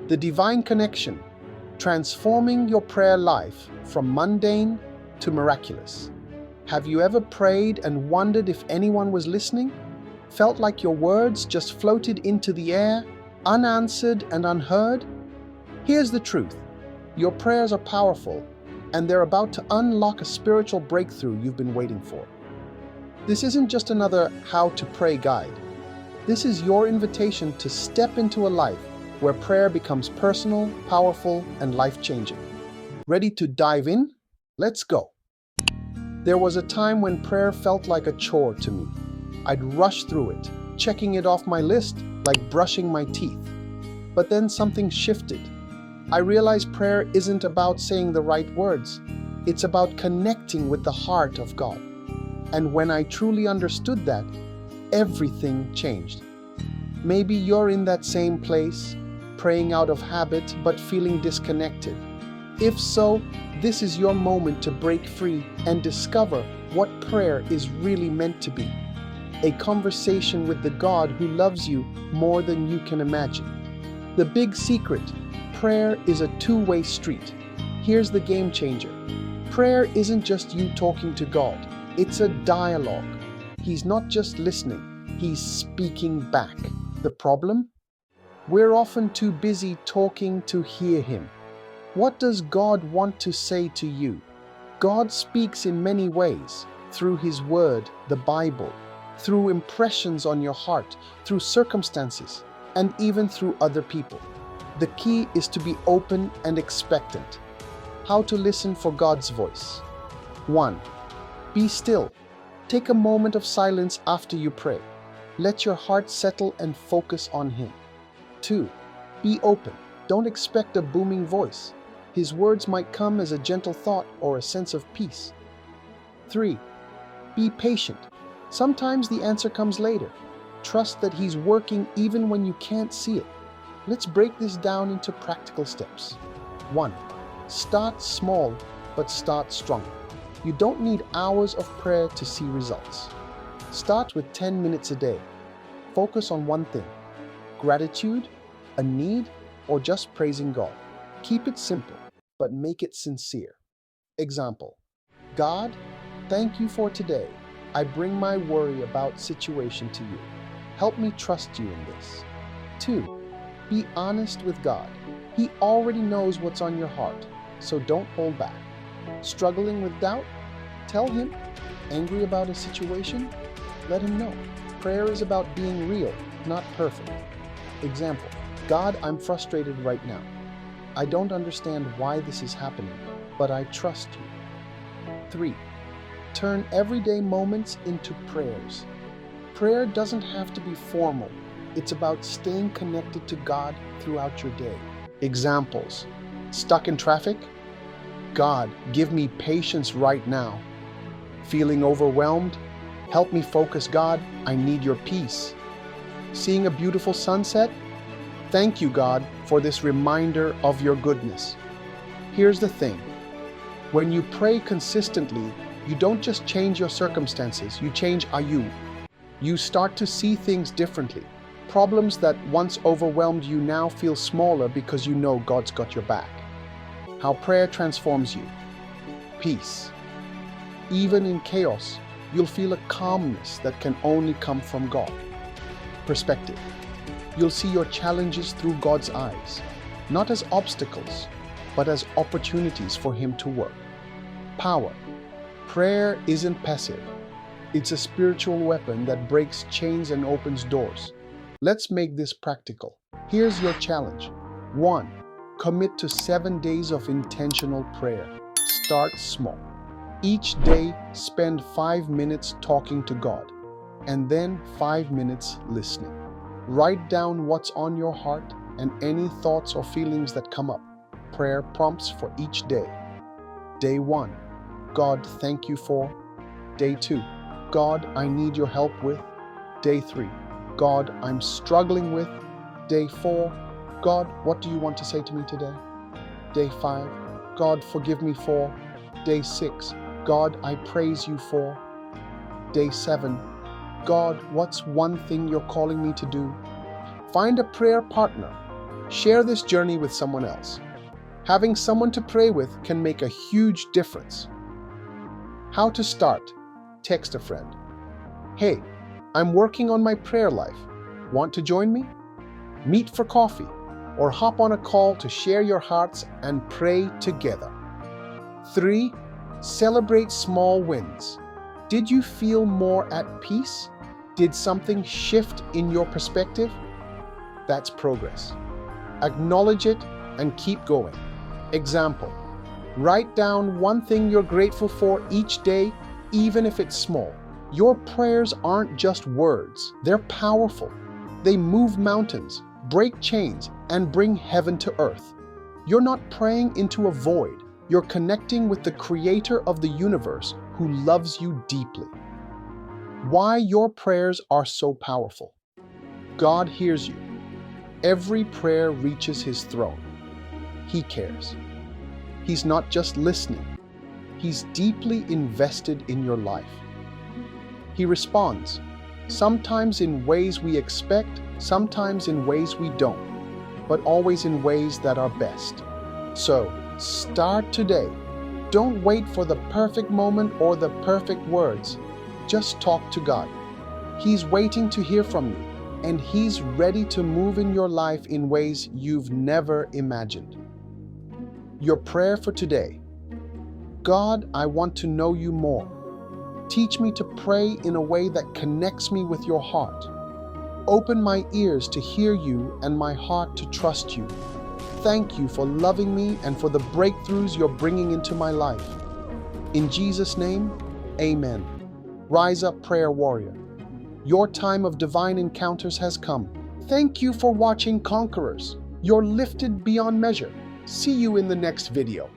The divine connection, transforming your prayer life from mundane to miraculous. Have you ever prayed and wondered if anyone was listening? Felt like your words just floated into the air, unanswered and unheard? Here's the truth. Your prayers are powerful, and they're about to unlock a spiritual breakthrough you've been waiting for. This isn't just another how to pray guide. This is your invitation to step into a life where prayer becomes personal, powerful, and life-changing. Ready to dive in? Let's go. There was a time when prayer felt like a chore to me. I'd rush through it, checking it off my list like brushing my teeth. But then something shifted. I realized prayer isn't about saying the right words. It's about connecting with the heart of God. And when I truly understood that, everything changed. Maybe you're in that same place, praying out of habit but feeling disconnected. If so, this is your moment to break free and discover what prayer is really meant to be. A conversation with the God who loves you more than you can imagine. The big secret: prayer is a two-way street. Here's the game changer. Prayer isn't just you talking to God. It's a dialogue. He's not just listening, he's speaking back. The problem? We're often too busy talking to hear him. What does God want to say to you? God speaks in many ways, through his word, the Bible, through impressions on your heart, through circumstances, and even through other people. The key is to be open and expectant. How to listen for God's voice. 1. Be still. Take a moment of silence after you pray. Let your heart settle and focus on him. 2. Be open. Don't expect a booming voice. His words might come as a gentle thought or a sense of peace. 3. Be patient. Sometimes the answer comes later. Trust that he's working even when you can't see it. Let's break this down into practical steps. 1. Start small, but start strong. You don't need hours of prayer to see results. Start with 10 minutes a day. Focus on one thing: gratitude, a need, or just praising God. Keep it simple, but make it sincere. Example: God, thank you for today. I bring my worry about situation to you. Help me trust you in this. 2. Be honest with God. He already knows what's on your heart, so don't hold back. Struggling with doubt? Tell him. Angry about a situation? Let him know. Prayer is about being real, not perfect. Example: God, I'm frustrated right now. I don't understand why this is happening, but I trust you. 3. Turn everyday moments into prayers. Prayer doesn't have to be formal. It's about staying connected to God throughout your day. Examples: stuck in traffic? God, give me patience right now. Feeling overwhelmed? Help me focus, God. I need your peace. Seeing a beautiful sunset? Thank you, God, for this reminder of your goodness. Here's the thing. When you pray consistently, you don't just change your circumstances, you change you. You start to see things differently. Problems that once overwhelmed you now feel smaller because you know God's got your back. How prayer transforms you. Peace. Even in chaos, you'll feel a calmness that can only come from God. Perspective. You'll see your challenges through God's eyes, not as obstacles, but as opportunities for him to work. Power. Prayer isn't passive. It's a spiritual weapon that breaks chains and opens doors. Let's make this practical. Here's your challenge. 1. Commit to 7 days of intentional prayer. Start small. Each day, spend 5 minutes talking to God, and then 5 minutes listening. Write down what's on your heart and any thoughts or feelings that come up. Prayer prompts for each day. Day 1. God, thank you for. Day 2. God, I need your help with. Day 3. God, I'm struggling with. Day 4. God, what do you want to say to me today? Day 5. God, forgive me for. Day 6. God, I praise you for. Day 7. God, what's one thing you're calling me to do? Find a prayer partner. Share this journey with someone else. Having someone to pray with can make a huge difference. How to start? Text a friend. Hey, I'm working on my prayer life. Want to join me? Meet for coffee or hop on a call to share your hearts and pray together. 3. Celebrate small wins. Did you feel more at peace? Did something shift in your perspective? That's progress. Acknowledge it and keep going. Example: write down one thing you're grateful for each day, even if it's small. Your prayers aren't just words, they're powerful. They move mountains, break chains, and bring heaven to earth. You're not praying into a void, you're connecting with the Creator of the universe who loves you deeply. Why your prayers are so powerful? God hears you. Every prayer reaches His throne. He cares. He's not just listening, He's deeply invested in your life. He responds, sometimes in ways we expect, sometimes in ways we don't, but always in ways that are best. So, start today. Don't wait for the perfect moment or the perfect words. Just talk to God. He's waiting to hear from you, and He's ready to move in your life in ways you've never imagined. Your prayer for today: God, I want to know you more. Teach me to pray in a way that connects me with your heart. Open my ears to hear you and my heart to trust you. Thank you for loving me and for the breakthroughs you're bringing into my life. In Jesus' name, amen. Rise up, prayer warrior. Your time of divine encounters has come. Thank you for watching, Conquerors. You're lifted beyond measure. See you in the next video.